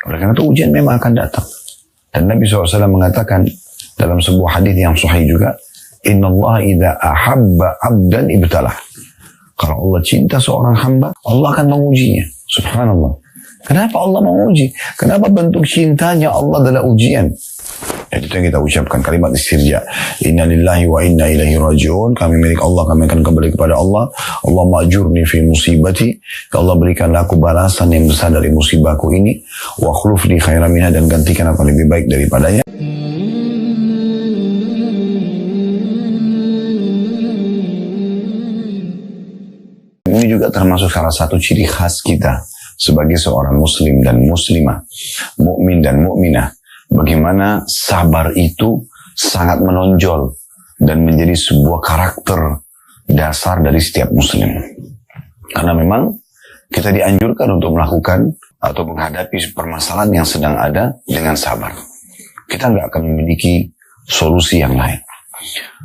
Oleh karena itu ujian memang akan datang. Dan Nabi SAW mengatakan dalam sebuah hadis yang sahih juga, Inna Allah idha ahabba abdan ibtalah. Kalau Allah cinta seorang hamba, Allah akan mengujinya. Subhanallah. Kenapa Allah menguji? Kenapa bentuk cintanya Allah adalah ujian? Jadi itu yang kita ucapkan kalimat istirja. Inna lillahi wa inna ilaihi raji'un. Kami milik Allah, kami akan kembali kepada Allah. Allah ma'jurni fi musibati. Allah berikanlah aku balasan yang besar dari musibahku ini. Wa khulufni khairan minha, dan gantikan apa lebih baik daripadanya. Ini juga termasuk salah satu ciri khas kita sebagai seorang muslim dan muslimah, mukmin dan mukminah. Bagaimana sabar itu sangat menonjol dan menjadi sebuah karakter dasar dari setiap muslim. Karena memang kita dianjurkan untuk melakukan atau menghadapi permasalahan yang sedang ada dengan sabar. Kita nggak akan memiliki solusi yang lain.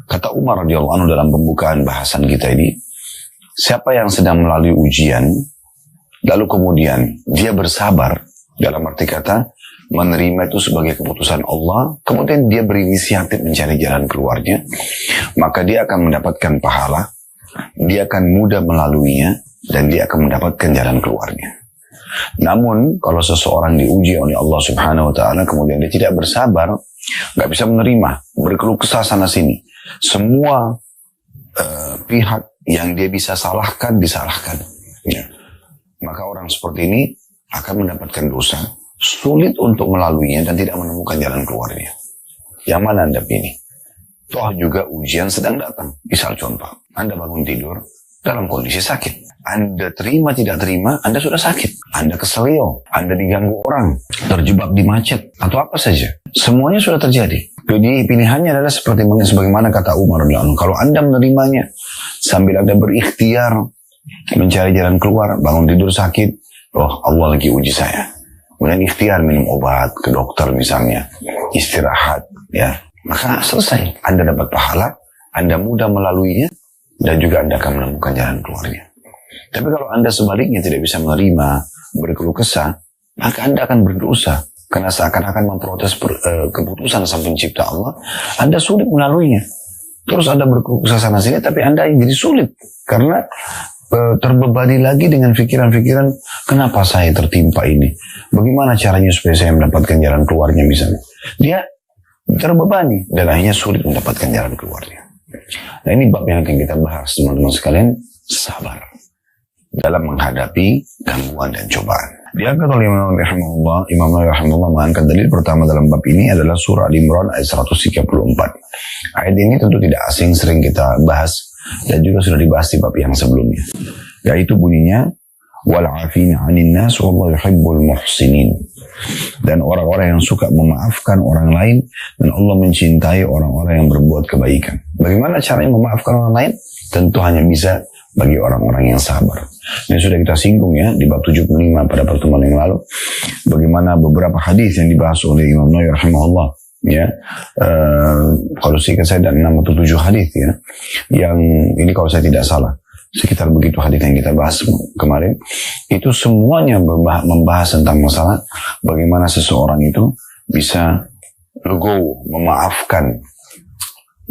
Kata Umar radhiyallahu anhu dalam pembukaan bahasan kita ini, siapa yang sedang melalui ujian, lalu kemudian dia bersabar, dalam arti kata menerima itu sebagai keputusan Allah, kemudian dia berinisiatif mencari jalan keluarnya, maka dia akan mendapatkan pahala, dia akan mudah melaluinya, dan dia akan mendapatkan jalan keluarnya. Namun kalau seseorang diuji oleh Allah Subhanahu wa Ta'ala, kemudian dia tidak bersabar, nggak bisa menerima, berkeluh kesah sana sini, semua pihak yang dia bisa salahkan disalahkan, ya. Maka orang seperti ini akan mendapatkan dosa, sulit untuk melaluinya dan tidak menemukan jalan keluarnya. Yang mana Anda pilih? Toh juga ujian sedang datang. Misal contoh, Anda bangun tidur dalam kondisi sakit. Anda terima tidak terima, Anda sudah sakit. Anda keselio, Anda diganggu orang, terjebak di macet, atau apa saja. Semuanya sudah terjadi. Jadi pilihannya adalah sebagaimana kata Umar radhiyallahu anhu. Kalau Anda menerimanya sambil Anda berikhtiar mencari jalan keluar, bangun tidur sakit, oh Allah lagi uji saya. Kemudian ikhtiar minum obat ke dokter misalnya, istirahat, ya, maka selesai. Anda dapat pahala, Anda mudah melaluinya, dan juga Anda akan menemukan jalan keluarnya. Tapi kalau Anda sebaliknya tidak bisa menerima, berkeluh kesah, maka Anda akan berdosa. Karena seakan-akan memprotes keputusan Sang Pencipta Allah, Anda sulit melaluinya. Terus Anda berkeluh kesah sana sini, tapi Anda jadi sulit. Karena terbebani lagi dengan pikiran-pikiran, kenapa saya tertimpa ini? Bagaimana caranya supaya saya mendapatkan jalan keluarnya misalnya? Dia terbebani dan akhirnya sulit mendapatkan jalan keluarnya. Nah, ini bab yang akan kita bahas teman-teman sekalian, sabar dalam menghadapi gangguan dan cobaan. Diangkat oleh Imam Nawawi rahimahullah mengangkat dalil pertama dalam bab ini adalah surah Al-Imran ayat 134. Ayat ini tentu tidak asing, sering kita bahas dan juga sudah dibahas di bab yang sebelumnya, yaitu bunyinya wal 'afina 'anil nas wallahu yuhibbul muhsinin, dan orang-orang yang suka memaafkan orang lain, dan Allah mencintai orang-orang yang berbuat kebaikan. Bagaimana caranya memaafkan orang lain? Tentu hanya bisa bagi orang-orang yang sabar. Ini sudah kita singgung ya di bab 75 pada pertemuan yang lalu, bagaimana beberapa hadis yang dibahas oleh Imam Nawawi rahimahullah, ya, kalau saya dan 6 atau 7 hadis ya, yang ini kalau saya tidak salah sekitar begitu hadis yang kita bahas kemarin, itu semuanya membahas tentang masalah bagaimana seseorang itu bisa legowo, memaafkan,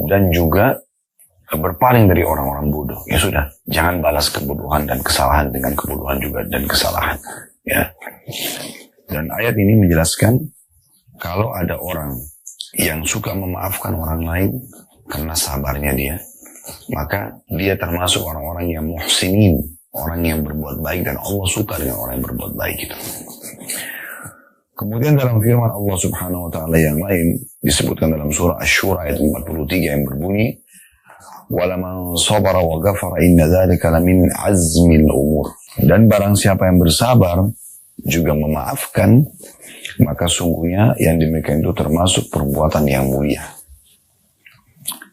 dan juga berpaling dari orang-orang bodoh. Ya sudah, jangan balas kebodohan dan kesalahan dengan kebodohan juga dan kesalahan, ya. Dan ayat ini menjelaskan kalau ada orang yang suka memaafkan orang lain karena sabarnya dia, maka dia termasuk orang-orang yang muhsinin, orang yang berbuat baik, dan Allah suka dengan orang yang berbuat baik itu. Kemudian dalam firman Allah Subhanahu wa Ta'ala yang lain disebutkan dalam surah Asy-Syura ayat 43 yang berbunyi, walaman sabara wa ghafara inna dzalika lamin azmil umur, dan barang siapa yang bersabar juga memaafkan, maka sungguhnya yang demikian itu termasuk perbuatan yang mulia.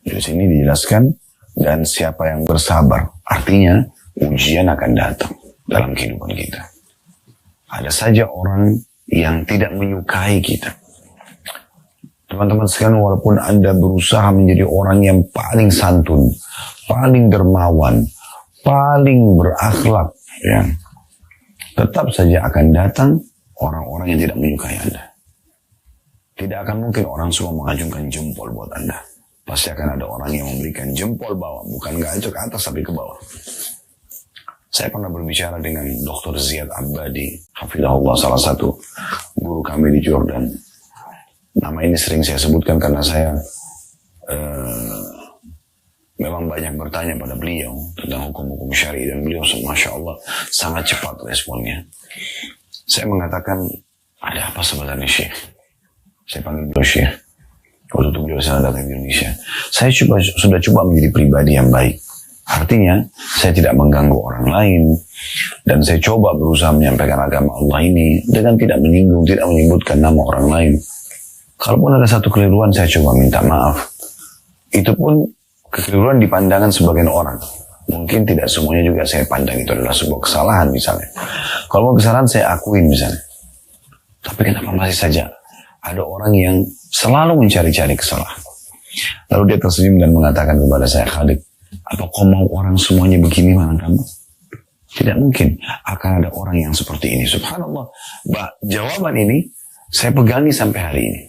Di sini dijelaskan, dan siapa yang bersabar, artinya ujian akan datang dalam kehidupan kita. Ada saja orang yang tidak menyukai kita. Teman-teman sekalian, walaupun Anda berusaha menjadi orang yang paling santun, paling dermawan, paling berakhlak, ya, tetap saja akan datang orang-orang yang tidak menyukai Anda. Tidak akan mungkin orang semua mengacungkan jempol buat Anda. Pasti akan ada orang yang memberikan jempol bawah, bukan nggak ke atas tapi ke bawah. Saya pernah berbicara dengan Dr. Ziyad Abadi, hafizahullah, salah satu guru kami di Jordan. Nama ini sering saya sebutkan karena saya memang banyak bertanya pada beliau tentang hukum-hukum syari, dan beliau Masya Allah sangat cepat responnya. Saya mengatakan, ada apa sebenarnya Syekh? Saya panggil beliau Syekh. Waktu itu beliau sana datang ke Indonesia. Saya sudah coba menjadi pribadi yang baik. Artinya, saya tidak mengganggu orang lain. Dan saya coba berusaha menyampaikan agama Allah ini dengan tidak menyinggung, tidak menyebutkan nama orang lain. Kalaupun ada satu keliruan, saya coba minta maaf. Itu pun kekeliruan di pandangan sebagian orang. Mungkin tidak semuanya juga saya pandang itu adalah sebuah kesalahan misalnya. Kalau mau kesalahan saya akuin misalnya. Tapi kenapa masih saja ada orang yang selalu mencari-cari kesalahan. Lalu dia tersenyum dan mengatakan kepada saya, Khalid, apa kau mau orang semuanya begini mana kamu? Tidak mungkin akan ada orang yang seperti ini. Subhanallah. Jawaban ini saya pegangi sampai hari ini.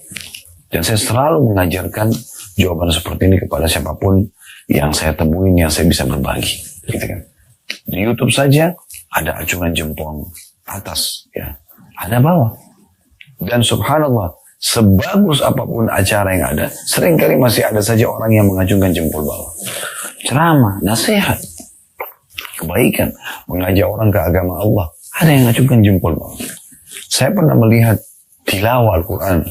Dan saya selalu mengajarkan jawaban seperti ini kepada siapapun yang saya temuin, yang saya bisa berbagi. Gitu kan. Di YouTube saja ada acungan jempol atas, ya, ada bawah. Dan subhanallah, sebagus apapun acara yang ada, seringkali masih ada saja orang yang mengacungkan jempol bawah. Ceramah, nasihat, kebaikan, mengajak orang ke agama Allah, ada yang mengacungkan jempol bawah. Saya pernah melihat tilawah Al-Quran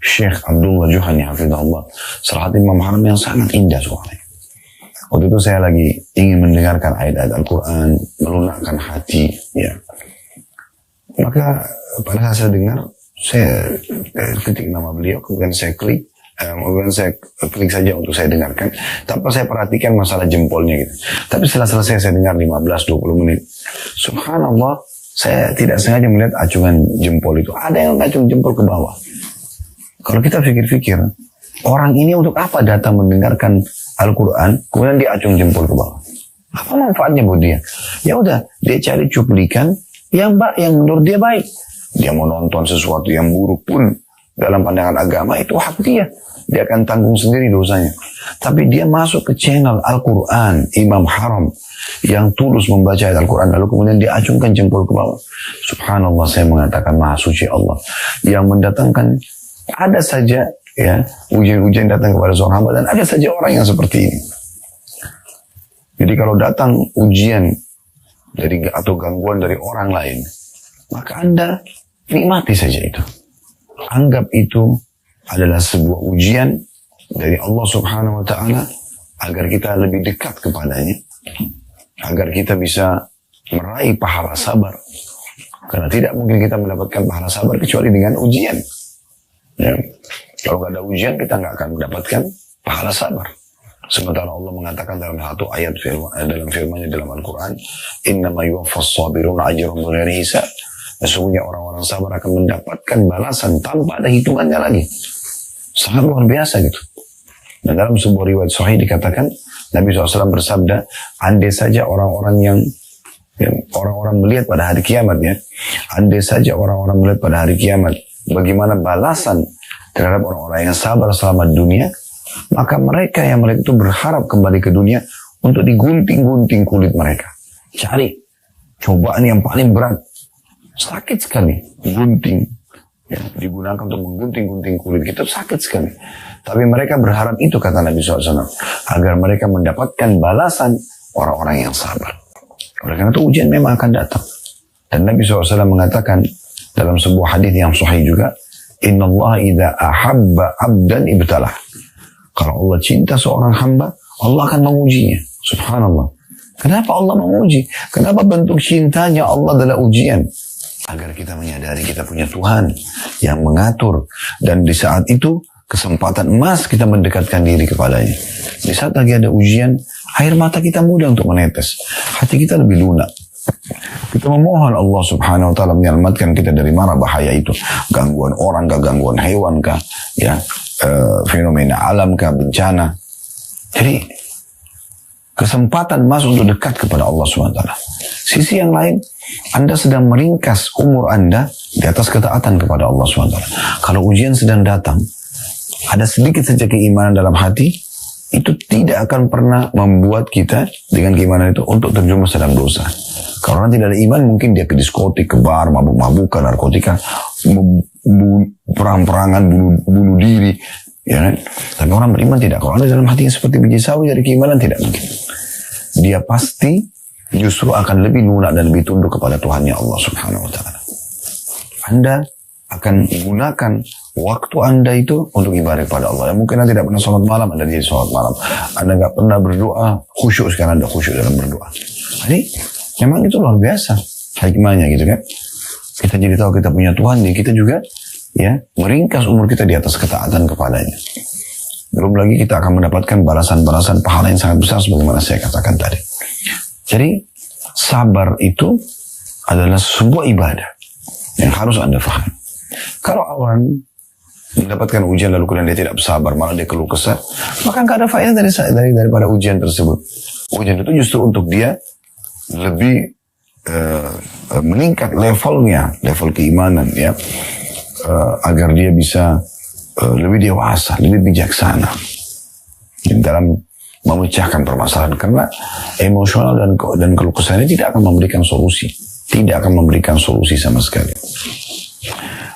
Syekh Abdullah Juhani hafizahullah, salah satu imam haram yang sangat indah suaranya. Waktu itu saya lagi ingin mendengarkan ayat-ayat Al-Quran, melunakkan hati, ya. Maka pada saat saya dengar, saya ketik nama beliau, kemudian saya klik saja untuk saya dengarkan, tanpa saya perhatikan masalah jempolnya gitu. Tapi setelah selesai saya dengar 15-20 menit, subhanallah, saya tidak sengaja melihat acungan jempol itu. Ada yang acung jempol ke bawah. Kalau kita pikir-pikir, orang ini untuk apa datang mendengarkan Al-Quran, kemudian dia acung jempol ke bawah? Apa manfaatnya buat dia? Ya udah, dia cari cuplikan yang menurut dia baik. Dia mau nonton sesuatu yang buruk pun dalam pandangan agama, itu hak dia. Dia akan tanggung sendiri dosanya. Tapi dia masuk ke channel Al-Quran, Imam Haram, yang tulus membaca ayat Al-Quran, lalu kemudian dia acungkan jempol ke bawah. Subhanallah, saya mengatakan Maha Suci Allah yang mendatangkan, ada saja ya ujian-ujian datang kepada seorang hamba, dan ada saja orang yang seperti ini. Jadi kalau datang ujian atau gangguan dari orang lain, maka Anda nikmati saja itu. Anggap itu adalah sebuah ujian dari Allah Subhanahu wa Ta'ala agar kita lebih dekat kepadanya, agar kita bisa meraih pahala sabar. Karena tidak mungkin kita mendapatkan pahala sabar kecuali dengan ujian. Ya. Kalau nggak ada ujian, kita nggak akan mendapatkan pahala sabar. Sementara Allah mengatakan dalam satu ayat dalam firman-Nya dalam Al-Quran, innama yuwaffas sabiruna ajrahum bighairi hisab. Sesungguhnya orang-orang sabar akan mendapatkan balasan tanpa ada hitungannya lagi. Sangat luar biasa gitu. Dan dalam sebuah riwayat sahih dikatakan, Nabi SAW bersabda, andai saja orang-orang yang orang-orang melihat pada hari kiamat, ya, andai saja orang-orang melihat pada hari kiamat bagaimana balasan terhadap orang-orang yang sabar selama dunia, maka mereka yang itu berharap kembali ke dunia untuk digunting-gunting kulit mereka. Cari cobaan yang paling berat, sakit sekali, gunting, ya, digunakan untuk menggunting-gunting kulit kita, sakit sekali. Tapi mereka berharap itu, kata Nabi SAW, agar mereka mendapatkan balasan orang-orang yang sabar. Oleh karena itu ujian memang akan datang. Dan Nabi SAW mengatakan dalam sebuah hadis yang sahih juga, Inna Allah idha ahabba abdan ibtalah. Kalau Allah cinta seorang hamba, Allah akan mengujinya. Subhanallah. Kenapa Allah menguji? Kenapa bentuk cintanya Allah adalah ujian? Agar kita menyadari kita punya Tuhan yang mengatur. Dan di saat itu, kesempatan emas kita mendekatkan diri kepadanya. Di saat lagi ada ujian, air mata kita mudah untuk menetes. Hati kita lebih lunak. Kita memohon Allah Subhanahu wa Ta'ala menyelamatkan kita dari mara bahaya itu. Gangguan orang kah, gangguan hewan kah, ya, fenomena alam kah, bencana. Jadi kesempatan emas untuk dekat kepada Allah Subhanahu wa Ta'ala. Sisi yang lain, Anda sedang meringkas umur Anda di atas ketaatan kepada Allah SWT. Kalau ujian sedang datang, ada sedikit saja keimanan dalam hati, itu tidak akan pernah membuat kita dengan keimanan itu untuk terjerumus dalam dosa. Kalau orang tidak ada iman, mungkin dia ke diskotik, ke bar, mabuk-mabukan, narkotika, perang-perangan, bunuh diri. Ya kan? Tapi orang beriman tidak. Kalau Anda dalam hatinya seperti biji sawi dari keimanan, tidak mungkin. Dia pasti justru akan lebih lunak dan lebih tunduk kepada Tuhannya Allah Subhanahu Wa Taala. Anda akan gunakan waktu Anda itu untuk ibadah kepada Allah. Mungkin Anda tidak pernah sholat malam, Anda jadi sholat malam. Anda nggak pernah berdoa, khusyuk sekarang Anda khusyuk dalam berdoa. Jadi memang itu luar biasa hikmahnya gitu kan. Kita jadi tahu kita punya Tuhan, dan kita juga ya meringkas umur kita di atas ketaatan kepadanya. Belum lagi kita akan mendapatkan balasan-balasan pahala yang sangat besar sebagaimana saya katakan tadi. Jadi sabar itu adalah sebuah ibadah yang harus Anda faham. Kalau orang mendapatkan ujian lalu kemudian dia tidak bersabar, malah dia keluh kesah, maka nggak ada faedah daripada ujian tersebut. Ujian itu justru untuk dia lebih meningkat levelnya, level keimanan ya, agar dia bisa lebih dewasa, lebih bijaksana dalam memecahkan permasalahan. Karena emosional dan keluh kesah ini tidak akan memberikan solusi, tidak akan memberikan solusi sama sekali.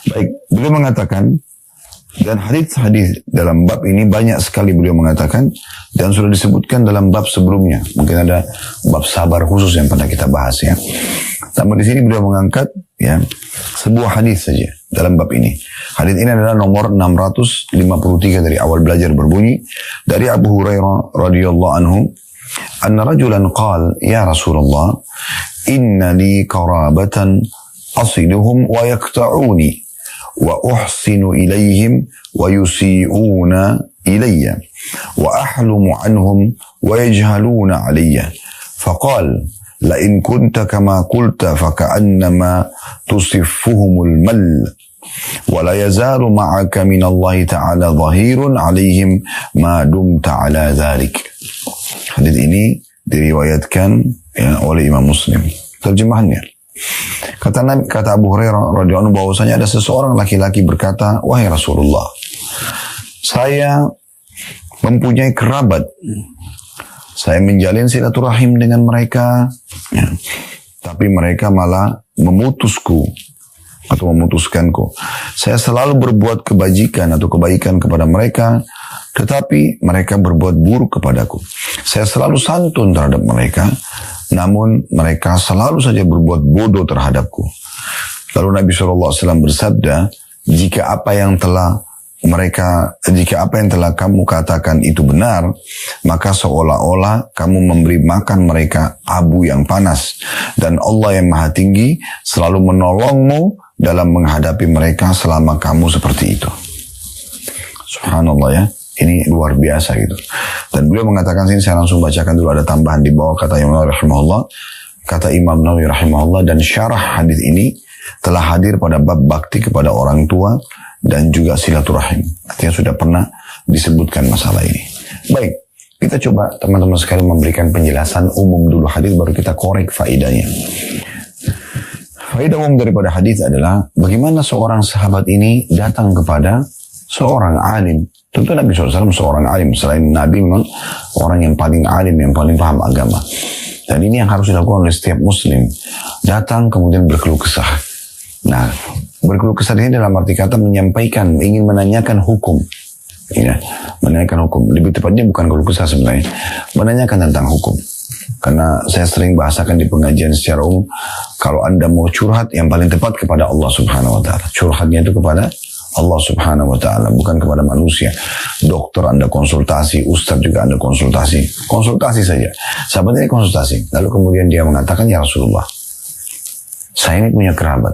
Baik, beliau mengatakan, dan hadis-hadis dalam bab ini banyak sekali beliau mengatakan, dan sudah disebutkan dalam bab sebelumnya. Mungkin ada bab sabar khusus yang pernah kita bahas ya. Namun di sini beliau mengangkat ya sebuah hadis saja dalam bab ini. Hadis ini adalah nomor 653 dari awal belajar berbunyi dari Abu Hurairah radhiyallahu anhu, anna rajulan qala ya Rasulullah, inna li qarabatan asiluhum wa yaqta'uni wa uhsinu ilayhim wa yusi'una ilayya wa ahlumu anhum wa yajhaluna alayya. Faqal la in kunta kama qulta faka'annama tusiffuhumul mal wa la yazalu ma'aka min Allah ta'ala zahirun alayhim ma dumta ala dhalik. Hadis ini diriwayatkan ya, oleh Imam Muslim. Terjemahannya, kata Abu Hurairah radhiyallahu anhu bahwasanya ada seseorang laki-laki berkata, wahai Rasulullah, saya mempunyai kerabat, saya menjalin silaturahim dengan mereka, ya, tapi mereka malah memutusku atau memutuskanku. Saya selalu berbuat kebajikan atau kebaikan kepada mereka, tetapi mereka berbuat buruk kepadaku. Saya selalu santun terhadap mereka, namun mereka selalu saja berbuat bodoh terhadapku. Lalu Nabi SAW bersabda, jika apa yang telah kamu katakan itu benar, maka seolah-olah kamu memberi makan mereka abu yang panas, dan Allah yang Maha Tinggi selalu menolongmu dalam menghadapi mereka selama kamu seperti itu. Subhanallah ya. Ini luar biasa gitu. Dan beliau mengatakan sini, saya langsung bacakan dulu, ada tambahan di bawah kata Imam Nawawi rahimahullah. Kata Imam Nawawi rahimahullah, dan syarah hadis ini telah hadir pada bab bakti kepada orang tua dan juga silaturahim. Artinya sudah pernah disebutkan masalah ini. Baik, kita coba teman-teman sekali memberikan penjelasan umum dulu hadis, baru kita korek faedahnya. Faedah umum daripada hadis adalah bagaimana seorang sahabat ini datang kepada seorang alim. Tentu Nabi SAW seorang alim. Selain Nabi memang orang yang paling alim, yang paling paham agama. Dan ini yang harus dilakukan oleh setiap muslim. Datang kemudian berkeluh kesah. Nah, berkeluh kesah ini dalam arti kata menyampaikan, ingin menanyakan hukum. Ya, menanyakan hukum. Lebih tepatnya bukan keluh kesah sebenarnya. Menanyakan tentang hukum. Karena saya sering bahasakan di pengajian secara umum, kalau Anda mau curhat, yang paling tepat kepada Allah Subhanahu Wa Taala. Curhatnya itu kepada Allah Subhanahu Wa Taala, bukan kepada manusia. Dokter Anda konsultasi, ustaz juga Anda konsultasi, konsultasi saja. Sahabat ini konsultasi, lalu kemudian dia mengatakan, ya Rasulullah, saya ini punya kerabat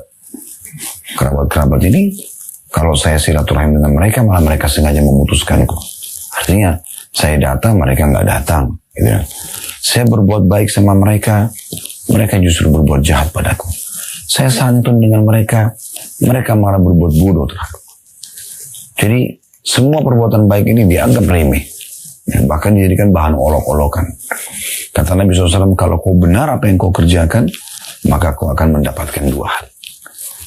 ini, kalau saya silaturahim dengan mereka, malah mereka sengaja memutuskanku. Artinya saya datang, mereka nggak datang, gitu. Saya berbuat baik sama mereka, mereka justru berbuat jahat padaku. Saya santun dengan mereka, mereka malah berbuat bodoh terhadapku. Jadi semua perbuatan baik ini dianggap remeh, bahkan dijadikan bahan olok-olokan. Kata Nabi SAW, kalau kau benar apa yang kau kerjakan, maka kau akan mendapatkan dua hal.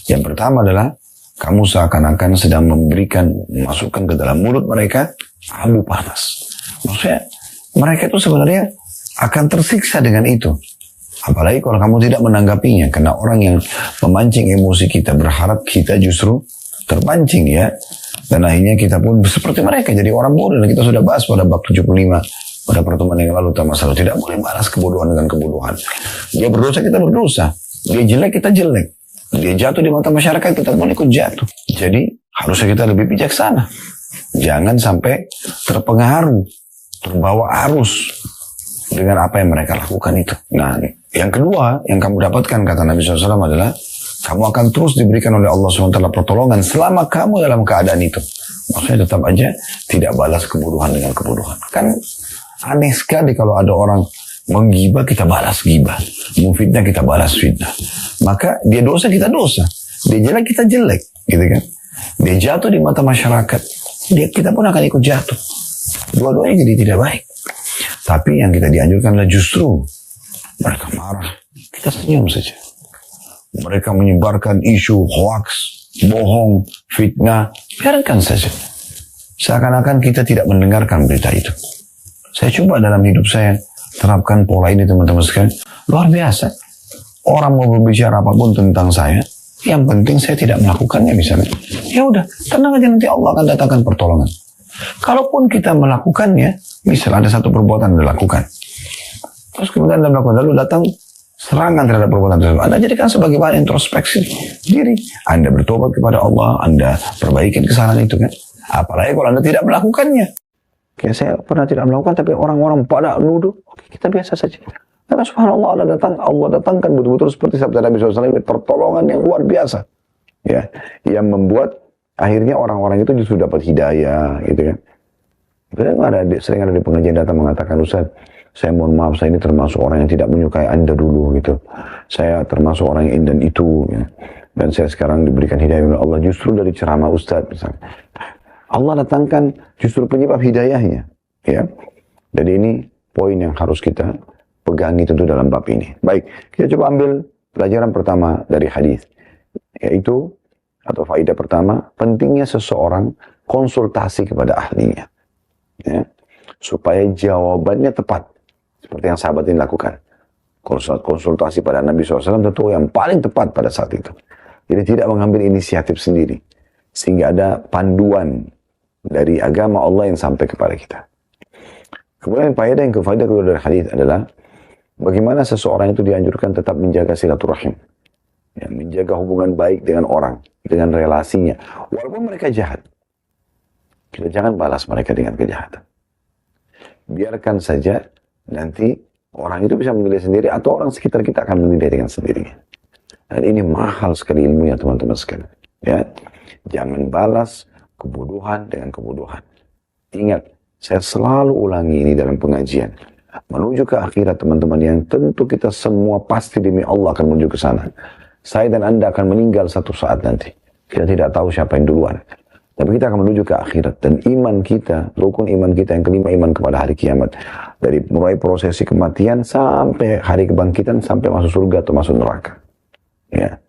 Yang pertama adalah kamu seakan-akan sedang masukkan ke dalam mulut mereka abu panas. Maksudnya mereka itu sebenarnya akan tersiksa dengan itu. Apalagi kalau kamu tidak menanggapinya, karena orang yang memancing emosi kita berharap kita justru terpancing ya. Dan akhirnya kita pun seperti mereka jadi orang bodoh. Dan kita sudah bahas pada bab 75 pada pertemuan yang lalu tentang masalah tidak boleh balas kebodohan dengan kebodohan. Dia berdosa, kita berdosa. Dia jelek, kita jelek. Dia jatuh di mata masyarakat, kita pun ikut jatuh. Jadi harusnya kita lebih bijaksana. Jangan sampai terpengaruh, terbawa arus dengan apa yang mereka lakukan itu. Nah, yang kedua yang kamu dapatkan kata Nabi SAW adalah kamu akan terus diberikan oleh Allah SWT pertolongan selama kamu dalam keadaan itu. Maksudnya tetap aja tidak balas kebodohan dengan kebodohan. Kan aneh sekali kalau ada orang menggibah kita balas gibah, memfitnah kita balas fitnah. Maka dia dosa kita dosa, dia jelek kita jelek, gitu kan? Dia jatuh di mata masyarakat, kita pun akan ikut jatuh. Dua-duanya jadi tidak baik. Tapi yang kita dianjurkan adalah justru mereka marah, kita senyum saja. Mereka menyebarkan isu hoax, bohong, fitnah, biarkan saja. Seakan-akan kita tidak mendengarkan berita itu. Saya coba dalam hidup saya terapkan pola ini teman-teman sekalian. Luar biasa. Orang mau berbicara apapun tentang saya, yang penting saya tidak melakukannya misalnya. Ya udah, tenang aja nanti Allah akan datangkan pertolongan. Kalaupun kita melakukannya, misalnya ada satu perbuatan yang dilakukan. Terus kemudian Anda melakukan, lalu datang serangan terhadap perbuatan tersebut. Anda jadikan sebagai bahan introspeksi diri. Anda bertobat kepada Allah, Anda perbaikin kesalahan itu kan. Apalagi kalau Anda tidak melakukannya. Oke, saya pernah tidak melakukan, tapi orang-orang pada nuduh. Oke, kita biasa saja. Karena subhanallah Allah datangkan betul-betul seperti sabda Nabi SAW, pertolongan yang luar biasa. Ya, yang membuat akhirnya orang-orang itu justru dapat hidayah, gitu kan. Sering ada di pengajian datang mengatakan, Ustaz, saya mohon maaf, saya ini termasuk orang yang tidak menyukai Anda dulu, gitu. Saya termasuk orang yang indan itu, ya. Dan saya sekarang diberikan hidayah oleh Allah justru dari ceramah Ustaz, misalnya. Allah datangkan justru penyebab hidayahnya, ya. Jadi ini poin yang harus kita pegangi tentu dalam bab ini. Baik, kita coba ambil pelajaran pertama dari hadis, yaitu atau faedah pertama, pentingnya seseorang konsultasi kepada ahlinya, ya, supaya jawabannya tepat, seperti yang sahabat ini lakukan. Konsultasi pada Nabi SAW tentu yang paling tepat pada saat itu. Jadi tidak mengambil inisiatif sendiri, sehingga ada panduan dari agama Allah yang sampai kepada kita. Kemudian faedah yang kedua dari hadis adalah bagaimana seseorang itu dianjurkan tetap menjaga silaturahim, ya, menjaga hubungan baik dengan orang, dengan relasinya, walaupun mereka jahat. Kita jangan balas mereka dengan kejahatan. Biarkan saja nanti orang itu bisa menilai sendiri atau orang sekitar kita akan menilai dengan sendirinya. Dan ini mahal sekali ilmunya teman-teman sekalian. Ya, jangan balas kebodohan dengan kebodohan. Ingat, saya selalu ulangi ini dalam pengajian. Menuju ke akhirat teman-teman yang tentu kita semua pasti demi Allah akan menuju ke sana. Saya dan Anda akan meninggal satu saat nanti. Kita tidak tahu siapa yang duluan. Tapi kita akan menuju ke akhirat. Dan iman kita, rukun iman kita yang kelima, iman kepada hari kiamat. Dari mulai prosesi kematian sampai hari kebangkitan, sampai masuk surga atau masuk neraka. Ya.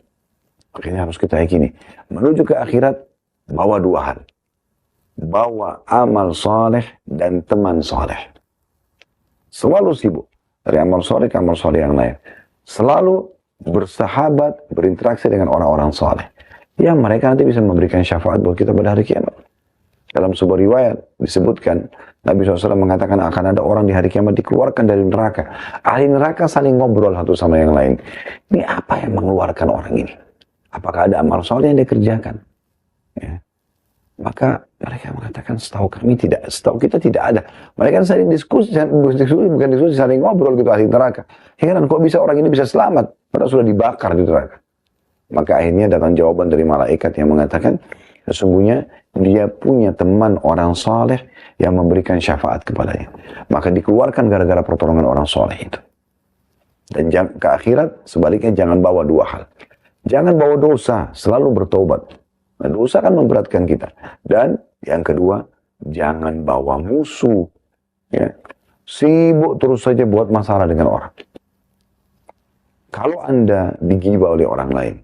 Akhirnya harus kita yakini. Menuju ke akhirat, bawa dua hal. Bawa amal soleh dan teman soleh. Selalu sibuk. Dari amal soleh ke amal soleh yang lain. Selalu bersahabat, berinteraksi dengan orang-orang soleh. Yang mereka nanti bisa memberikan syafaat buat kita pada hari kiamat. Dalam sebuah riwayat disebutkan, Nabi SAW mengatakan akan ada orang di hari kiamat dikeluarkan dari neraka. Ahli neraka saling ngobrol satu sama yang lain. Ini apa yang mengeluarkan orang ini? Apakah ada amal soleh yang dikerjakan? Ya. Maka mereka mengatakan setahu kami tidak, setahu kita tidak ada. Mereka saling diskusi, bukan diskusi, saling ngobrol gitu ahli neraka. Heran kok bisa orang ini bisa selamat, padahal sudah dibakar di neraka. Maka akhirnya datang jawaban dari malaikat yang mengatakan sesungguhnya dia punya teman orang saleh yang memberikan syafaat kepadanya. Maka dikeluarkan gara-gara pertolongan orang saleh itu. Dan ke akhirat sebaliknya jangan bawa dua hal. Jangan bawa dosa, selalu bertobat. Nah, dosa kan memberatkan kita. Dan yang kedua, jangan bawa musuh. Ya. Sibuk terus saja buat masalah dengan orang. Kalau Anda digibah oleh orang lain,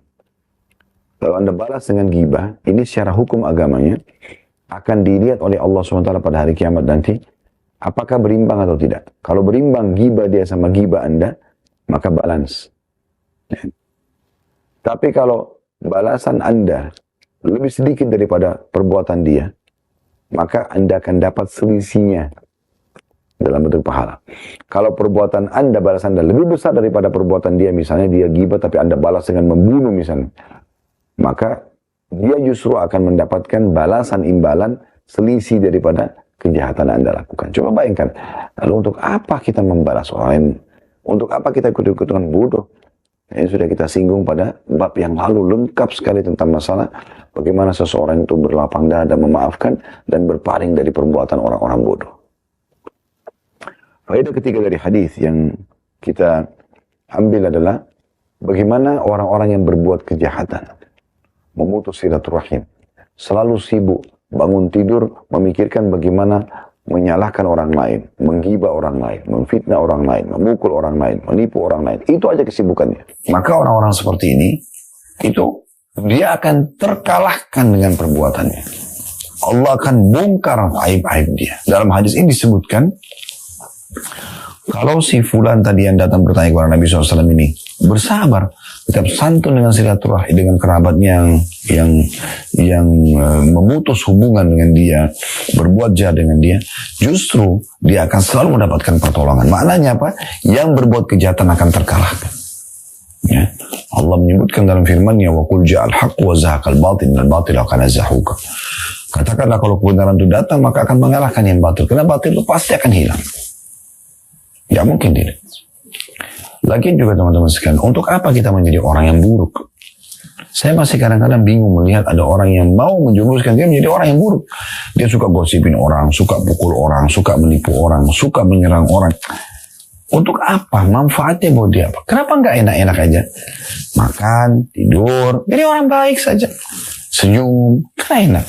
kalau Anda balas dengan gibah, ini secara hukum agamanya akan dilihat oleh Allah SWT pada hari kiamat nanti, apakah berimbang atau tidak. Kalau berimbang gibah dia sama gibah Anda, maka balance. Tapi kalau balasan Anda lebih sedikit daripada perbuatan dia, maka Anda akan dapat selisihnya dalam bentuk pahala. Kalau perbuatan Anda, balasan Anda lebih besar daripada perbuatan dia, misalnya dia gibah tapi Anda balas dengan membunuh misalnya, maka dia justru akan mendapatkan balasan imbalan selisih daripada kejahatan Anda lakukan. Coba bayangkan, lalu untuk apa kita membalas orang lain? Untuk apa kita ikut-ikutan bodoh? Ini sudah kita singgung pada bab yang lalu, lengkap sekali tentang masalah bagaimana seseorang itu berlapang dada, memaafkan, dan berpaling dari perbuatan orang-orang bodoh. Faedah ketiga dari hadis yang kita ambil adalah bagaimana orang-orang yang berbuat kejahatan, memutus silaturahim, selalu sibuk bangun tidur memikirkan bagaimana menyalahkan orang lain, menggibah orang lain, memfitnah orang lain, memukul orang lain, menipu orang lain. Itu aja kesibukannya. Maka orang-orang seperti ini, itu dia akan terkalahkan dengan perbuatannya. Allah akan bongkar aib-aib dia. Dalam hadis ini disebutkan, kalau si fulan tadi yang datang bertanya kepada Nabi SAW ini bersabar, tetap santun dengan silaturahmi, dengan kerabatnya yang memutus hubungan dengan dia, berbuat jahat dengan dia, justru dia akan selalu mendapatkan pertolongan. Maknanya apa? Yang berbuat kejahatan akan terkalahkan. Ya. Allah menyebutkan dalam firman-Nya, wa qul ja'al haqq wa zahaqal batil innal batila kana zahuqa. Katakanlah kalau kebenaran itu datang maka akan mengalahkan yang batil. Karena batil itu pasti akan hilang. Ya mungkin tidak. Lagian juga teman-teman sekalian, untuk apa kita menjadi orang yang buruk? Saya masih kadang-kadang bingung melihat ada orang yang mau menjumuskan dia menjadi orang yang buruk. Dia suka gosipin orang, suka pukul orang, suka menipu orang, suka menyerang orang. Untuk apa? Manfaatnya buat dia apa? Kenapa nggak enak-enak aja? Makan, tidur, jadi orang baik saja. Senyum, karena enak.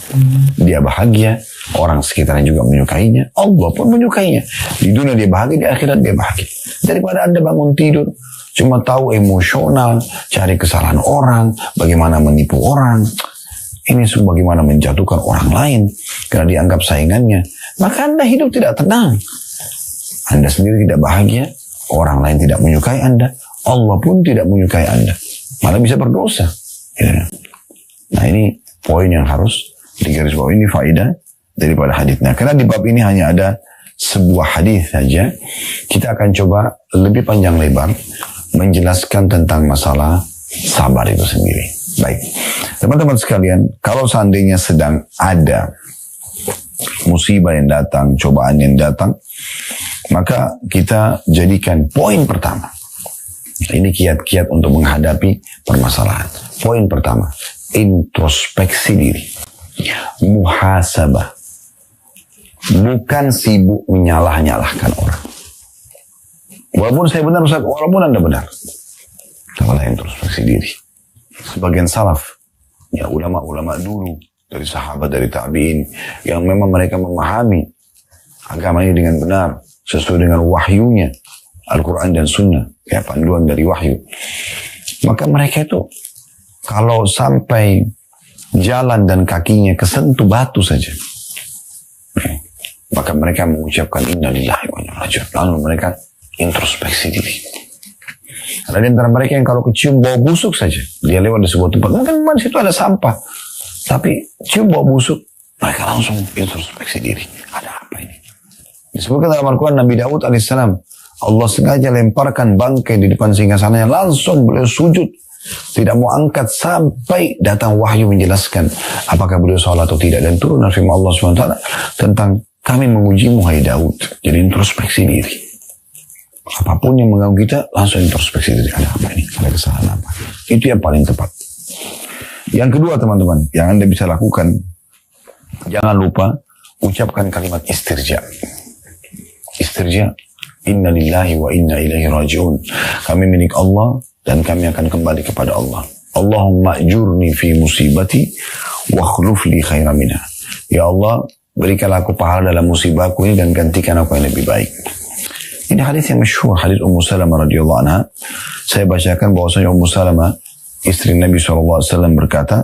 Dia bahagia, orang sekitarnya juga menyukainya, Allah pun menyukainya. Di dunia dia bahagia, di akhirat dia bahagia. Daripada Anda bangun tidur, cuma tahu emosional, cari kesalahan orang, bagaimana menipu orang. Ini semua bagaimana menjatuhkan orang lain, karena dianggap saingannya. Maka Anda hidup tidak tenang. Anda sendiri tidak bahagia, orang lain tidak menyukai Anda, Allah pun tidak menyukai Anda. Malah bisa berdosa. Ya. Nah ini poin yang harus digarisbawahi, ini faedah daripada hadisnya. Karena di bab ini hanya ada sebuah hadis saja, kita akan coba lebih panjang lebar menjelaskan tentang masalah sabar itu sendiri. Baik, teman-teman sekalian, kalau seandainya sedang ada musibah yang datang, cobaan yang datang, maka kita jadikan poin pertama. Ini kiat-kiat untuk menghadapi permasalahan. Poin pertama, introspeksi diri, muhasabah, bukan sibuk menyalah-nyalahkan orang. Walaupun saya benar Ustaz, walaupun Anda benar, malah introspeksi diri. Sebagian salaf, ya ulama-ulama dulu dari sahabat, dari tabi'in, yang memang mereka memahami agama ini dengan benar sesuai dengan wahyunya, Al-Quran dan Sunnah, ya panduan dari wahyu. Maka mereka itu kalau sampai jalan dan kakinya kesentuh batu saja, maka mereka mengucapkan inna lillahi wa inna ilaihi raji'un. Lalu mereka introspeksi diri. Ada di antara mereka yang kalau kecium bau busuk saja, dia lewat di sebuah tempat, mungkin di situ ada sampah, tapi cium bau busuk, mereka langsung introspeksi diri. Ada apa ini? Disebutkan dalam Al-Quran, Nabi Daud alaihissalam, Allah sengaja lemparkan bangkai di depan singgasananya, langsung beliau sujud, tidak mau angkat sampai datang wahyu menjelaskan apakah beliau salah atau tidak. Dan turun firman Allah SWT tentang kami mengujimu hai Daud. Jadi introspeksi diri. Apapun yang mengganggu kita, langsung introspeksi diri. Ada apa ini? Ada kesalahan apa? Itu yang paling tepat. Yang kedua teman-teman, yang Anda bisa lakukan, jangan lupa ucapkan kalimat istirja. Istirja. Inna lillahi wa inna ilaihi raji'un. Kami milik Allah dan kami akan kembali kepada Allah. Allahumma ajurni fi musibati wa akhluf li khairan minha. Ya Allah, berikanlah aku pahala dalam musibahku ini dan gantikan aku yang lebih baik. Ini hadis yang masyhur, hadis Ummu Salamah radhiyallahu anha. Saya bacakan bahwasanya Ummu Salamah, istri Nabi SAW berkata,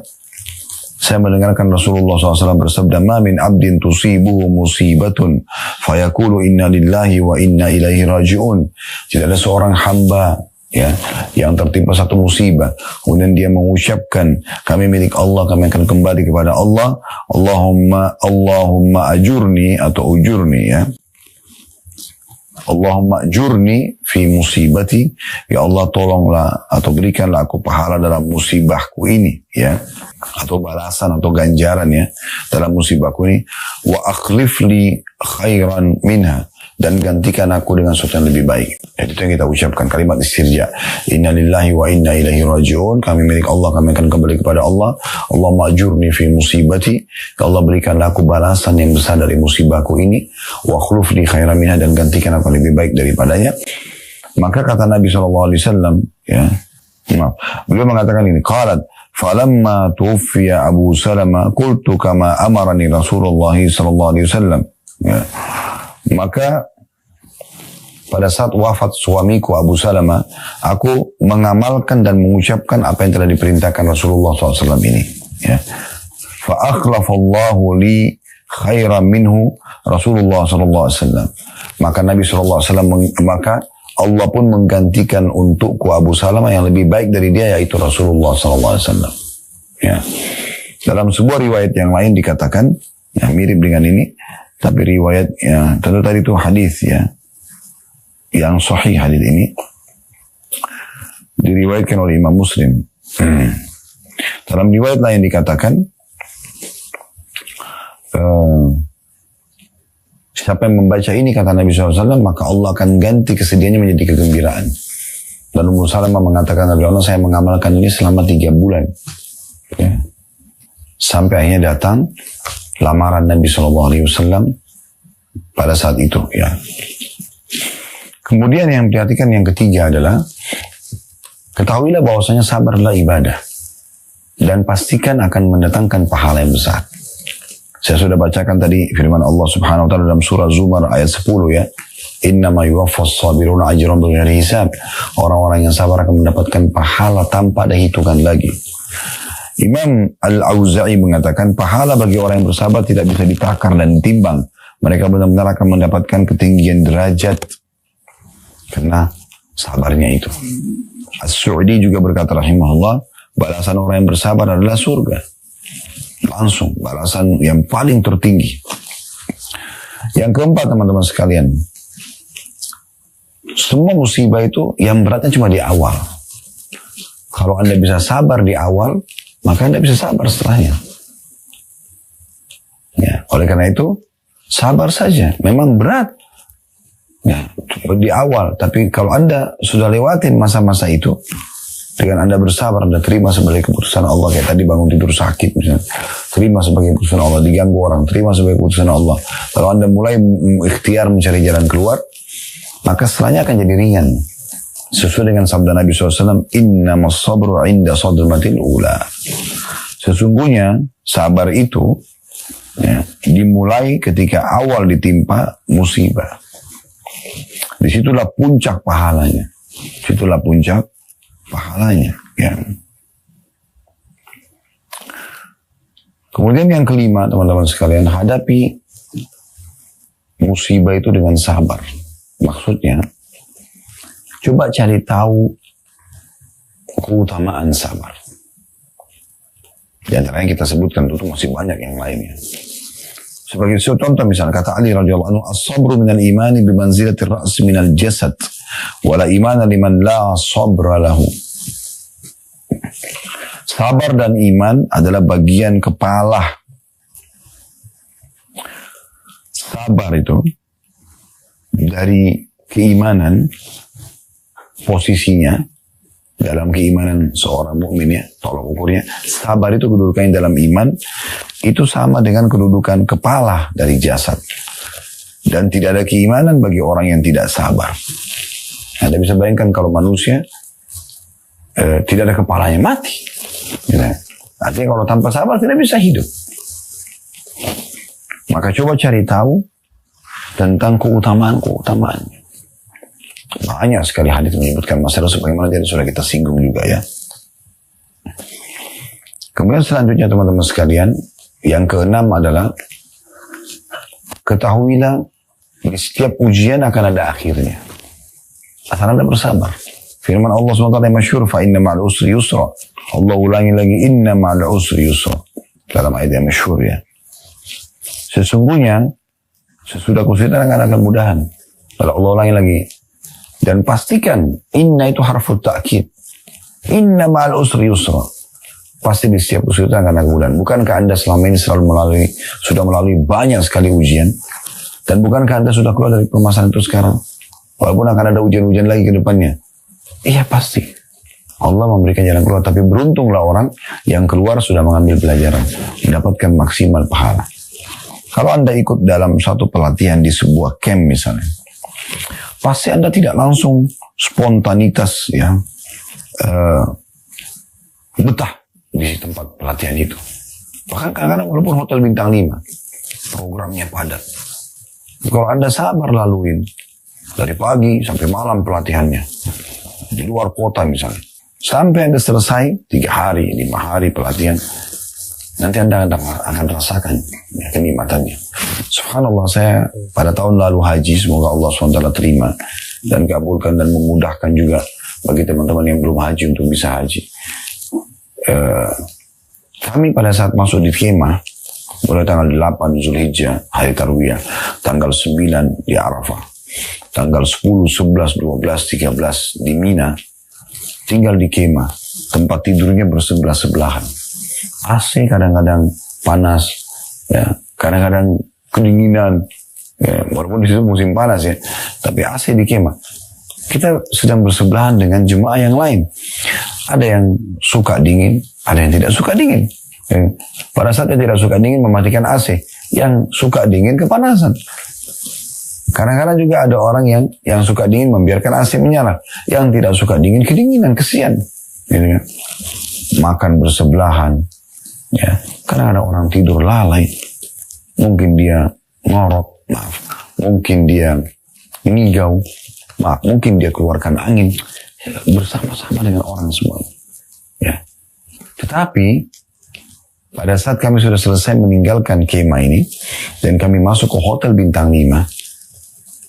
saya mendengarkan Rasulullah SAW bersabda, "Ma min abdin tusibuhu musibatun, fayaqulu inna lillahi wa inna ilaihi raji'un." Tidak ada seorang hamba ya yang tertimpa satu musibah, kemudian dia mengucapkan, kami milik Allah, kami akan kembali kepada Allah. Allahumma ajurni atau ujurni ya. Allahumma ajurni fi musibati, ya Allah tolonglah atau berikanlah aku pahala dalam musibahku ini ya, atau balasan atau ganjaran ya dalam musibahku ini. Wa akhlifli khairan minha, dan gantikan aku dengan sesuatu yang lebih baik. Jadi itu yang kita ucapkan, kalimat istirja. Inna lillahi wa inna ilaihi raji'un. Kami milik Allah, kami akan kembali kepada Allah. Allahumma ajurni fi musibati. Ya Allah berikanlah aku balasan yang besar dari musibahku ini. Wa akhlifli khairan minha, dan gantikan aku lebih baik daripadanya. Maka kata Nabi SAW, ya, beliau mengatakan ini, qalat, falamma tuwfiya Abu Salamah, qultu kama amarani Rasulullah SAW. Ya. Maka pada saat wafat suamiku Abu Salamah, aku mengamalkan dan mengucapkan apa yang telah diperintahkan Rasulullah SAW ini. Ya. Fa akhlafallahu li khairan minhu Rasulullah SAW. Maka Nabi SAW, maka Allah pun menggantikan untukku Abu Salamah yang lebih baik dari dia, yaitu Rasulullah SAW. Ya. Dalam sebuah riwayat yang lain dikatakan, yang mirip dengan ini, tapi riwayat ya tentu tadi itu hadis ya yang sahih, hadis ini diriwayatkan oleh Imam Muslim. Dalam riwayat lain dikatakan, siapa yang membaca ini kata Nabi SAW, maka Allah akan ganti kesedihannya menjadi kegembiraan. Dan Ummu Salamah mengatakan, Allah, saya mengamalkan ini selama 3 bulan ya. Sampai akhirnya datang lamaran Nabi SAW pada saat itu ya. Kemudian yang perhatikan yang ketiga adalah, ketahuilah bahwasanya sabar adalah ibadah dan pastikan akan mendatangkan pahala yang besar. Saya sudah bacakan tadi firman Allah Subhanahu wa taala dalam surah Zumar ayat 10 ya. Innama yuwaffas sabiruna ajrahum bighairi hisab. Orang-orang yang sabar akan mendapatkan pahala tanpa ada hitungan lagi. Imam Al-Auza'i mengatakan, pahala bagi orang yang bersabar tidak bisa ditakar dan ditimbang. Mereka benar-benar akan mendapatkan ketinggian derajat karena sabarnya itu. As-Su'di juga berkata rahimahullah, balasan orang yang bersabar adalah surga. Langsung, balasan yang paling tertinggi. Yang keempat teman-teman sekalian, semua musibah itu yang beratnya cuma di awal. Kalau Anda bisa sabar di awal, maka Anda bisa sabar setelahnya. Ya, oleh karena itu, sabar saja. Memang berat ya, di awal. Tapi kalau Anda sudah lewatin masa-masa itu, dengan Anda bersabar, Anda terima sebagai keputusan Allah. Kayak tadi bangun tidur sakit misalnya, terima sebagai keputusan Allah. Diganggu orang, terima sebagai keputusan Allah. Kalau Anda mulai ikhtiar mencari jalan keluar, maka setelahnya akan jadi ringan. Sesuai dengan sabda Nabi SAW, innamas sabru inda sadmatil ula. Sesungguhnya sabar itu ya, dimulai ketika awal ditimpa musibah. Disitulah puncak pahalanya. Disitulah puncak pahalanya. Ya. Kemudian yang kelima, teman-teman sekalian, hadapi musibah itu dengan sabar. Maksudnya, coba cari tahu keutamaan sabar. Di antara yang kita sebutkan itu masih banyak yang lainnya. Sebagai contoh misalnya kata Ali radhiyallahu anhu, as-sabru minal imani bimanzilati ar-ra's minal jasad, wala imana liman la sabra lahu. Sabar dan iman adalah bagian kepala. Sabar itu dari keimanan, posisinya dalam keimanan seorang mukmin ya, tolong ukurnya. Sabar itu kedudukannya dalam iman itu sama dengan kedudukan kepala dari jasad. Dan tidak ada keimanan bagi orang yang tidak sabar. Anda bisa bayangkan kalau manusia tidak ada kepalanya, mati. Ya. Artinya kalau tanpa sabar tidak bisa hidup. Maka coba cari tahu tentang keutamaan-keutamaannya. Banyak sekali hadits menyebutkan masalah sebagaimana tadi sudah kita singgung juga ya. Kemudian selanjutnya teman-teman sekalian, yang keenam adalah ketahuilah di setiap ujian akan ada akhirnya. Asal Anda bersabar. Firman Allah SWT yang masyhur, fa inna ma'al usri yusra. Allah ulangi lagi, inna ma'al usri yusra. Dalam ayat yang masyhur ya. Sesungguhnya sesudah kesulitan akan ada kemudahan. Lalu Allah ulangi lagi. Dan pastikan, inna itu harfu ta'kid. Inna ma'al usri yusra. Pasti di setiap kesulitan akan ada kemudahan. Bukankah Anda selama ini sudah melalui banyak sekali ujian? Dan bukankah Anda sudah keluar dari permasalahan itu sekarang? Walaupun akan ada ujian-ujian lagi ke depannya. Iya pasti. Allah memberikan jalan keluar. Tapi beruntunglah orang yang keluar sudah mengambil pelajaran. Mendapatkan maksimal pahala. Kalau Anda ikut dalam satu pelatihan di sebuah camp misalnya. Pasti Anda tidak langsung spontanitas ya betah di tempat pelatihan itu. Bahkan kadang-kadang walaupun hotel bintang 5 programnya padat. Kalau Anda sabar laluin dari pagi sampai malam pelatihannya di luar kota misalnya, sampai Anda selesai 3 hari, 5 hari pelatihan, nanti Anda akan rasakan ya, kenikmatannya. Subhanallah, saya pada tahun lalu haji, semoga Allah SWT terima dan kabulkan dan memudahkan juga bagi teman-teman yang belum haji untuk bisa haji. Kami pada saat masuk di kemah, mulai tanggal 8 Zulhijjah, hari Tarwiyah, tanggal 9 di Arafah, tanggal 10, 11, 12, 13 di Mina, tinggal di kemah, tempat tidurnya bersebelah-sebelahan. AC kadang-kadang panas, ya, kadang-kadang kedinginan, ya, walaupun di situ musim panas ya, tapi AC di kemah. Kita sedang bersebelahan dengan jemaah yang lain. Ada yang suka dingin, ada yang tidak suka dingin. Ya, pada saat yang tidak suka dingin mematikan AC, yang suka dingin kepanasan. Kadang-kadang juga ada orang yang suka dingin membiarkan AC menyala, yang tidak suka dingin kedinginan, kesian. Gitu kan? Makan bersebelahan. Ya, karena ada orang tidur lalai, mungkin dia ngorok, maaf, mungkin dia ngigau, maaf, mungkin dia keluarkan angin bersama-sama dengan orang semua. Ya, tetapi pada saat kami sudah selesai meninggalkan kemah ini dan kami masuk ke hotel bintang 5,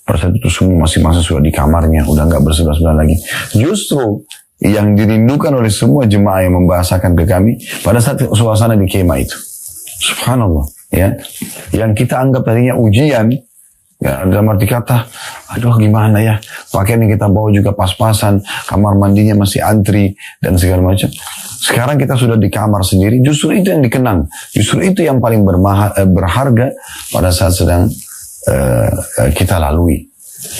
pada saat itu semua masing-masing sudah di kamarnya, udah nggak bersebelah-sebelah lagi. Justru yang dirindukan oleh semua jemaah yang membahasakan ke kami pada saat suasana di kemah itu. Subhanallah, ya. Yang kita anggap tadinya ujian, ya, dalam arti kata, aduh gimana ya, pakaian yang kita bawa juga pas-pasan, kamar mandinya masih antri, dan segala macam. Sekarang kita sudah di kamar sendiri, justru itu yang dikenang. Justru itu yang paling berharga pada saat sedang kita lalui.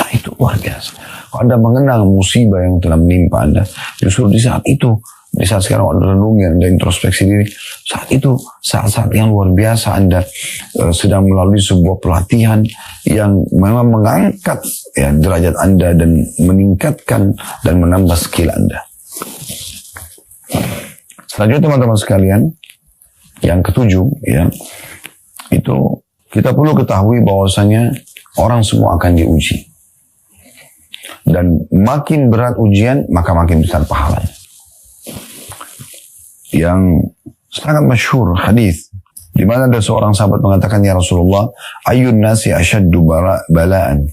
Nah itu luar biasa. Kalau Anda mengenang musibah yang telah menimpa Anda, justru di saat itu, di saat sekarang Anda renungi, Anda introspeksi diri, saat itu, saat-saat yang luar biasa Anda sedang melalui sebuah pelatihan yang memang mengangkat ya, derajat Anda dan meningkatkan dan menambah skill Anda. Selanjutnya teman-teman sekalian, yang ketujuh, ya, itu kita perlu ketahui bahwasanya orang semua akan diuji. Dan makin berat ujian, maka makin besar pahalanya. Yang sangat masyhur hadis di mana ada seorang sahabat mengatakan, ya Rasulullah, ayyun nasi asyaddu bala'an.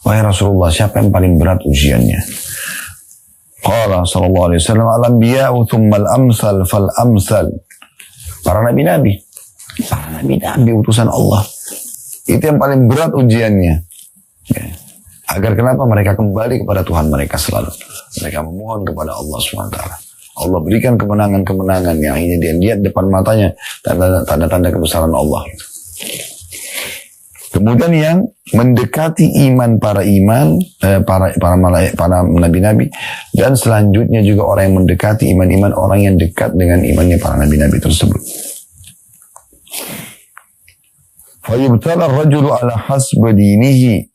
Wahai Rasulullah, siapa yang paling berat ujiannya? Qala sallallahu alaihi wasallam, al-anbiya'u thumma al-amsal fal-amsal. Para nabi-nabi. Para nabi-nabi utusan Allah. Itu yang paling berat ujiannya. Ya. Agar kenapa mereka kembali kepada Tuhan mereka selalu. Mereka memohon kepada Allah SWT. Allah berikan kemenangan-kemenangan yang ini dia lihat depan matanya. Tanda-tanda kebesaran Allah. Kemudian yang mendekati iman para nabi-nabi. Dan selanjutnya juga orang yang mendekati iman-iman orang yang dekat dengan imannya para nabi-nabi tersebut. Fayubtala ar-rajulu ala hasba dinihi.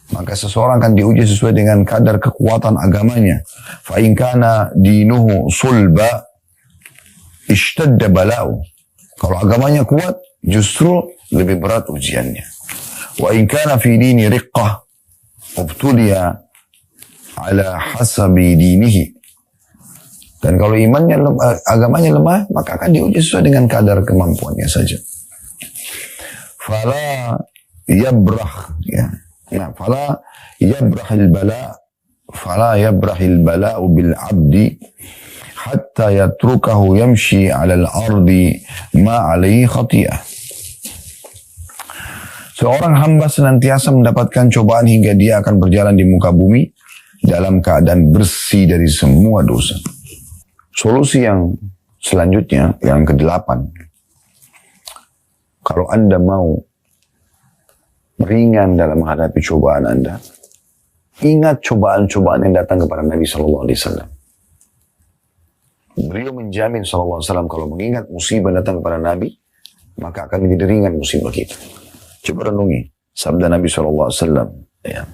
Maka seseorang akan diuji sesuai dengan kadar kekuatan agamanya. Fa in kana dinuhu sulba ishtadda bala'u. Kalau agamanya kuat, justru lebih berat ujiannya. Wa in kana fi dini riqqah ubtuliya ala hasabi dinihi. Dan kalau imannya agamanya lemah, maka akan diuji sesuai dengan kadar kemampuannya saja. Fala yabrah, ya. Nah, fala yabrahil bala'u bil abdi hatta yatrukahu yamshi 'ala al-ardi ma 'alaihi khati'ah. Seorang hamba senantiasa mendapatkan cobaan hingga dia akan berjalan di muka bumi dalam keadaan bersih dari semua dosa. Solusi yang selanjutnya, yang ke-8. Kalau Anda mau ringan dalam menghadapi cobaan Anda, ingat cobaan-cobaan yang datang kepada Nabi SAW. Beliau menjamin SAW kalau mengingat musibah datang kepada Nabi, maka akan menjadi ringan musibah kita. Coba renungi sabda Nabi SAW. Ya.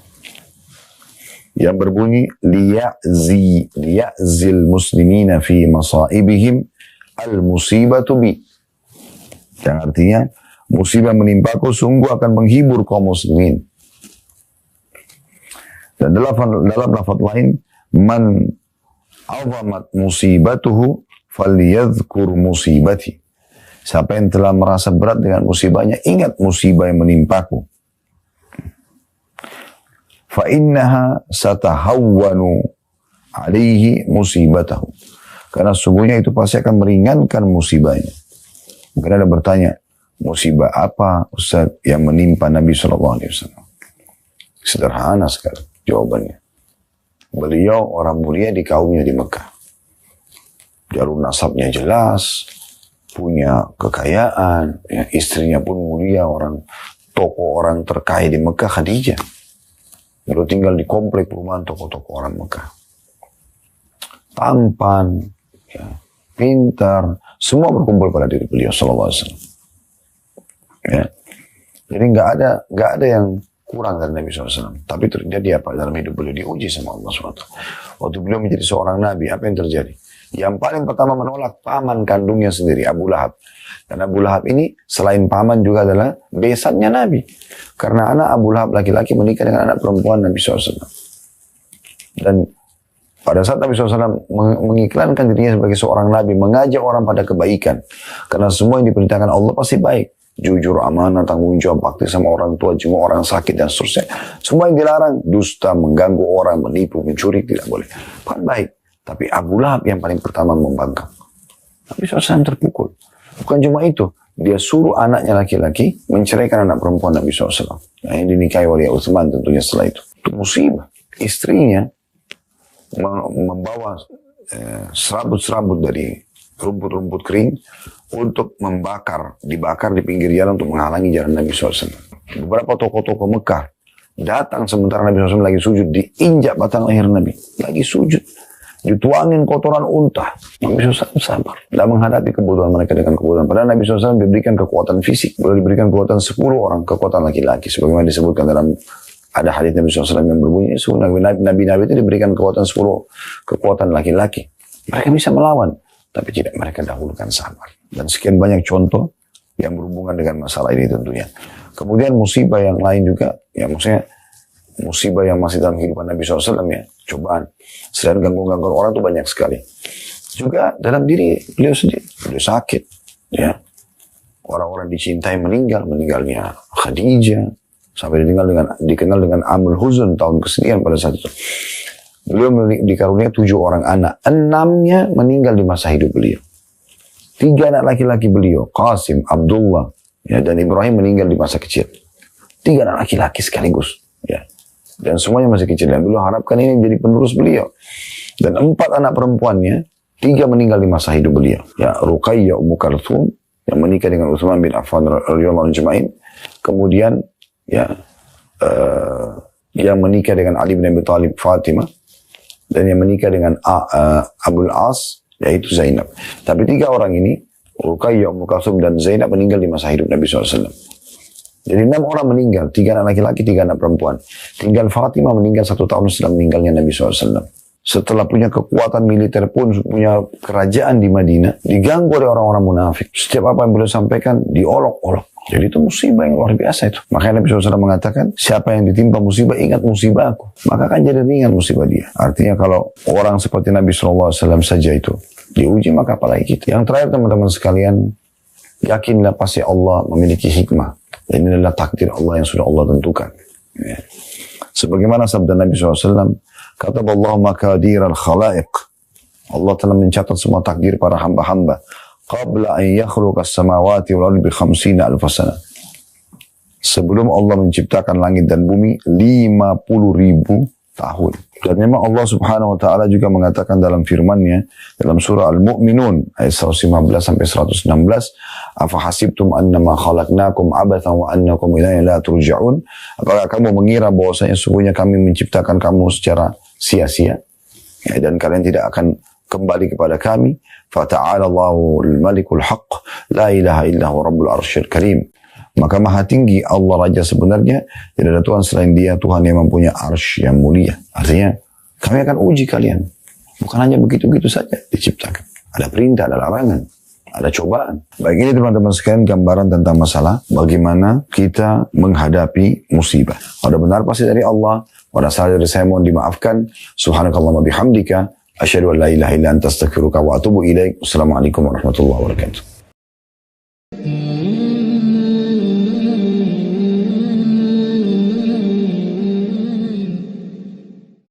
Yang berbunyi liya'zil muslimina fi masaibihim al-musibatu bi. Yang artinya musibah menimpaku sungguh akan menghibur kaum muslimin. Dan dalam lafaz lain, man azamat musibatuhu falyadhkur musibati. Siapa yang telah merasa berat dengan musibahnya, ingat musibah yang menimpaku. فَإِنَّهَا سَتَهَوَّنُ عَلَيْهِ مُصِيبَتَهُ. Karena sungguhnya itu pasti akan meringankan musibahnya. Mungkin ada bertanya, musibah apa Ustaz yang menimpa Nabi SAW? Sederhana sekali jawabannya. Beliau orang mulia di kaumnya di Mekah. Jalur nasabnya jelas, punya kekayaan, ya, istrinya pun mulia, orang tokoh orang terkaya di Mekah, Khadijah. Lalu tinggal di komplek perumahan tokoh-tokoh orang Mekah. Tampan, ya, pintar, semua berkumpul pada diri beliau sallallahu alaihi wasallam. Ya. Jadi nggak ada yang kurang dari Nabi SAW. Tapi terjadi apa dalam hidup beliau? Diuji sama Allah SWT. Waktu beliau menjadi seorang Nabi, apa yang terjadi? Yang paling pertama menolak paman kandungnya sendiri, Abu Lahab. Dan Abu Lahab ini selain paman juga adalah besannya Nabi. Karena anak Abu Lahab laki-laki menikah dengan anak perempuan Nabi SAW. Dan pada saat Nabi SAW mengiklankan dirinya sebagai seorang Nabi, mengajak orang pada kebaikan. Karena semua yang diperintahkan Allah pasti baik. Jujur, amanah, tanggung jawab, bakti sama orang tua, jenguk orang sakit, dan seterusnya. Semua yang dilarang, dusta, mengganggu orang, menipu, mencuri, tidak boleh. Bukan baik. Tapi Abu Lahab yang paling pertama membangkang. Nabi SAW terpukul. Bukan cuma itu. Dia suruh anaknya laki-laki menceraikan anak perempuan Nabi SAW. Yang dinikahi oleh Utsman tentunya setelah itu. Itu musibah. Istrinya membawa serabut-serabut dari rumput-rumput kering untuk dibakar di pinggir jalan untuk menghalangi jalan Nabi SAW. Beberapa tokoh-tokoh Mekah datang sementara Nabi SAW lagi sujud, diinjak batang leher Nabi. Lagi sujud. Dituangin kotoran unta. Nabi SAW sabar. Tidak menghadapi kebutuhan mereka dengan kebutuhan. Padahal Nabi SAW diberikan kekuatan fisik. Boleh diberikan kekuatan 10 orang. Kekuatan laki-laki. Sebagaimana disebutkan dalam ada hadits Nabi SAW yang berbunyi. Nabi-Nabi itu diberikan kekuatan 10. Kekuatan laki-laki. Mereka bisa melawan. Tapi tidak, mereka dahulukan sabar. Dan sekian banyak contoh yang berhubungan dengan masalah ini tentunya. Kemudian musibah yang lain juga. Ya maksudnya musibah yang masih dalam kehidupan Nabi SAW ya. Cobaan. Selain gangguan-gangguan orang itu banyak sekali. Juga dalam diri beliau sendiri. Beliau sakit. Ya. Orang-orang dicintai meninggalnya Khadijah. Sampai dikenal dengan Amul Huzun, tahun kesedihan pada saat itu. Beliau dikaruniai 7 orang anak. 6-nya meninggal di masa hidup beliau. 3 anak laki-laki beliau. Qasim, Abdullah, ya, dan Ibrahim meninggal di masa kecil. 3 anak laki-laki sekaligus. Ya. Dan semuanya masih kecil. Dan beliau harapkan ini menjadi penerus beliau. Dan 4 anak perempuannya, 3 meninggal di masa hidup beliau. Ya, Ruqayyah Ummu Kalthum, yang menikah dengan Utsman bin Affan radhiyallahu anhu. Kemudian, ya, yang menikah dengan Ali bin Abi Thalib, Fatimah. Dan yang menikah dengan Abul As, yaitu Zainab. Tapi 3 orang ini, Ruqayyah, Ummu Kalthum, dan Zainab meninggal di masa hidup Nabi SAW. Jadi 6 orang meninggal, 3 anak laki-laki, 3 anak perempuan. Tinggal Fatimah meninggal 1 tahun setelah meninggalnya Nabi SAW. setelah punya kekuatan militer pun, punya kerajaan di Madinah, diganggu oleh orang-orang munafik. Setiap apa yang beliau sampaikan, diolok-olok. Jadi itu musibah yang luar biasa itu. Makanya Nabi SAW mengatakan, siapa yang ditimpa musibah, ingat musibah aku. Maka kan jadi ringan musibah dia. Artinya kalau orang seperti Nabi SAW saja itu diuji, maka apalagi kita. Yang terakhir teman-teman sekalian, yakinlah pasti Allah memiliki hikmah. Dan ini adalah takdir Allah yang sudah Allah tentukan. Ya. Sebagaimana sabda Nabi SAW, kata Allah makadir al-khalaiq. Allah telah mencatat semua takdir para hamba-hamba. Qabla an yakhluqas samawati wal ardi bi 50,000 sana. Sebelum Allah menciptakan langit dan bumi 50.000 tahun. Dan memang Allah Subhanahu wa taala juga mengatakan dalam firman-Nya dalam surah Al-Mu'minun ayat 115 sampai 116, "Afa hasibtum annama khalaqnakum abathan wa annakum ilaina la turja'un?" Apakah kamu mengira bahwasanya sesungguhnya kami menciptakan kamu secara sia-sia, ya, dan kalian tidak akan kembali kepada kami? Fata'ala Allahul Malikul Haqq, la ilaha illa huwa Rabbul Arsyil Karim. Maka maha tinggi Allah Raja sebenarnya, tidak ada Tuhan selain Dia, Tuhan yang mempunyai arsy yang mulia. Artinya, kami akan uji kalian. Bukan hanya begitu-begitu saja diciptakan. Ada perintah, ada larangan, ada cobaan. Baik, ini teman-teman sekalian gambaran tentang masalah bagaimana kita menghadapi musibah. Pada benar pasti dari Allah, pada salah dari saya mohon dimaafkan. Subhanakallahumma bihamdika, asyhadu an la ilaha illa anta astaghfiruka wa atubu ilaik. Wassalamualaikum warahmatullahi wabarakatuh.